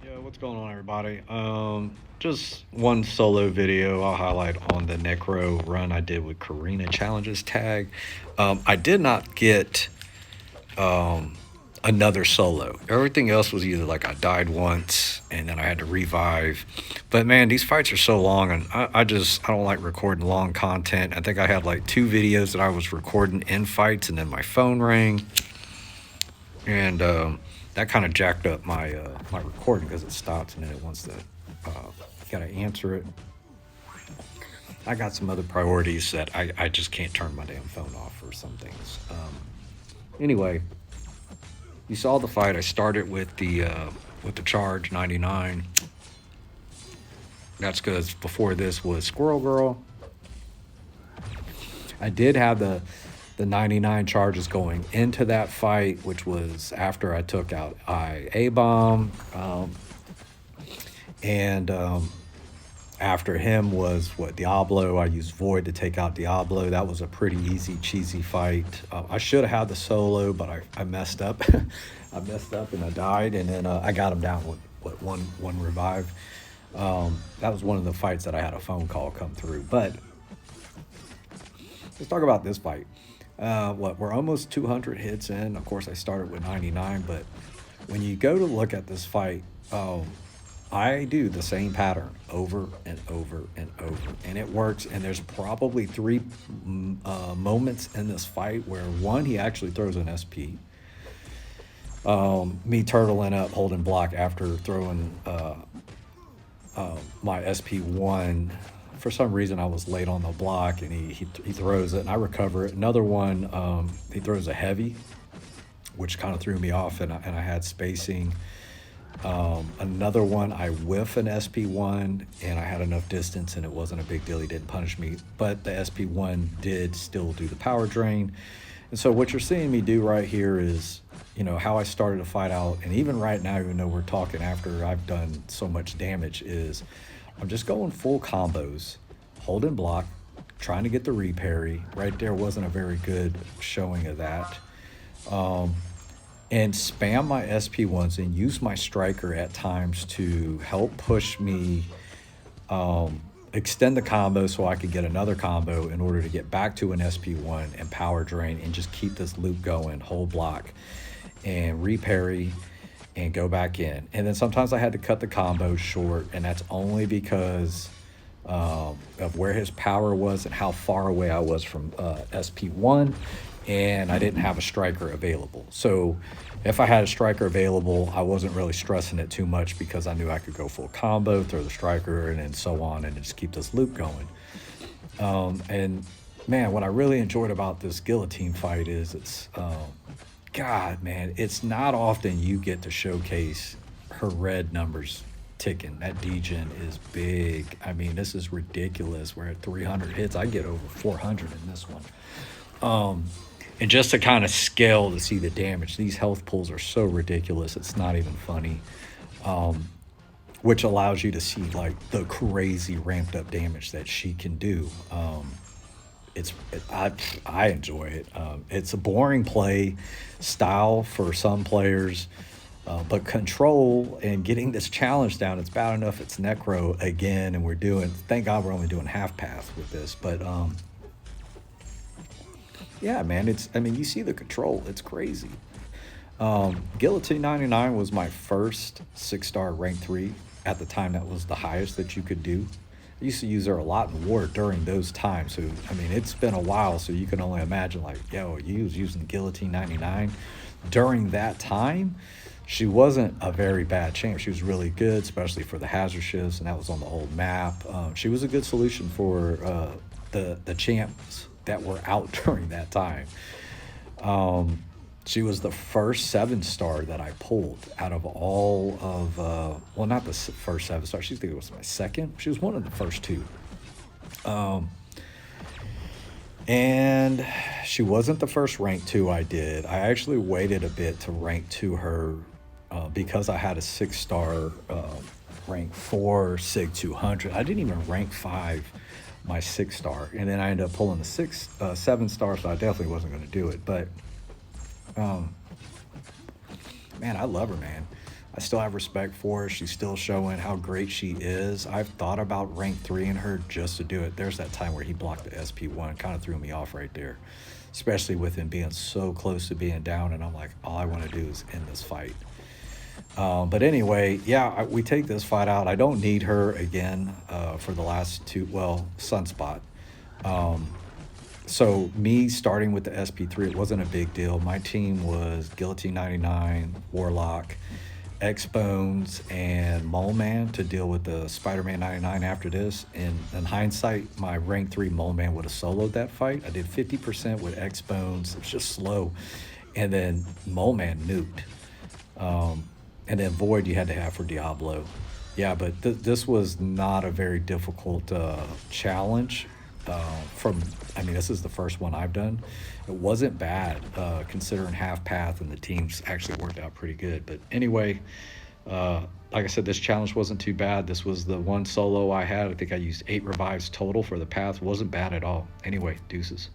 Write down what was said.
Yeah, what's going on, everybody? Just one solo video I'll highlight on the Necro run I did with Karina Challenges tag. I did not get um, another solo. Everything else was either like I died once and then I had to revive. But man, these fights are so long, and I don't like recording long content. I think I had like two videos that I was recording in fights, and then my phone rang, and that kind of jacked up my recording because it stops and then it wants to gotta answer it. I got some other priorities that I just can't turn my damn phone off for some things. Anyway, you saw the fight. I started with the Charge 99. That's because before this was Squirrel Girl. I did have the 99 charges going into that fight, which was after I took out A bomb, and after him was what, Diablo. I used Void to take out Diablo. That was a pretty easy, cheesy fight. I should have had the solo, but I messed up. I messed up and I died, and then I got him down with what, one revive. That was one of the fights that I had a phone call come through. But let's talk about this fight. We're almost 200 hits in. Of course, I started with 99, but when you go to look at this fight, I do the same pattern over and over and over, and it works. And there's probably three moments in this fight where, one, he actually throws an SP. Me turtling up, holding block after throwing my SP1. For some reason, I was late on the block, and he throws it, and I recover it. Another one, he throws a heavy, which kind of threw me off, and I had spacing. Another one, I whiff an SP1, and I had enough distance, and it wasn't a big deal. He didn't punish me, but the SP1 did still do the power drain. And so what you're seeing me do right here is, how I started to fight out, and even right now, even though we're talking after I've done so much damage, is I'm just going full combos, holding block, trying to get the reparry. Right there wasn't a very good showing of that. And spam my SP1s and use my striker at times to help push me, extend the combo so I could get another combo in order to get back to an SP1 and power drain and just keep this loop going, hold block and reparry and go back in. And then sometimes I had to cut the combo short, and that's only because of where his power was and how far away I was from SP1, and I didn't have a striker available. So if I had a striker available, I wasn't really stressing it too much because I knew I could go full combo, throw the striker, and then so on, and just keep this loop going. And man, what I really enjoyed about this Guillotine fight is God, man, it's not often you get to showcase her red numbers ticking. That DEGEN is big. I mean, this is ridiculous. We're at 300 hits. I get over 400 in this one. And just to kind of scale to see the damage, these health pulls are so ridiculous. It's not even funny. Which allows you to see like the crazy ramped up damage that she can do. I enjoy it. It's a boring play style for some players, but control and getting this challenge down, it's bad enough it's Necro again, and thank God we're only doing half path with this, but yeah, man, you see the control, it's crazy. Guillotine 99 was my first 6-star rank 3. At the time, that was the highest that you could do. I used to use her a lot in war during those times. So, it's been a while, so you can only imagine, like, you was using Guillotine 99. During that time, she wasn't a very bad champ. She was really good, especially for the hazard shifts, and that was on the old map. She was a good solution for the champs that were out during that time. She was the first 7-star that I pulled out of all of, not the first 7-star. She think it was my second. She was one of the first two. And she wasn't the first rank 2 I did. I actually waited a bit to rank 2 her because I had a 6-star rank 4 SIG 200. I didn't even rank 5 my 6-star. And then I ended up pulling the 7-star, so I definitely wasn't going to do it. But man, I love her, man. I still have respect for her. She's still showing how great she is. I've thought about rank 3 in her just to do it. There's that time where he blocked the SP1, kind of threw me off right there, especially with him being so close to being down, and I'm like, all I want to do is end this fight. But anyway, yeah, we take this fight out. I don't need her again for the last two, well, Sunspot. So me starting with the SP3, it wasn't a big deal. My team was Guillotine 99, Warlock, X-Bones, and Mole Man to deal with the Spider-Man 99 after this. And in hindsight, my rank 3 Mole Man would have soloed that fight. I did 50% with X-Bones. It was just slow. And then Mole Man nuked. And then Void you had to have for Diablo. Yeah, but this was not a very difficult challenge. I mean, this is the first one I've done. It wasn't bad considering half path, and the teams actually worked out pretty good. But anyway, like I said, this challenge wasn't too bad. This was the one solo I had. I think I used 8 revives total for the path. Wasn't bad at all. Anyway, deuces.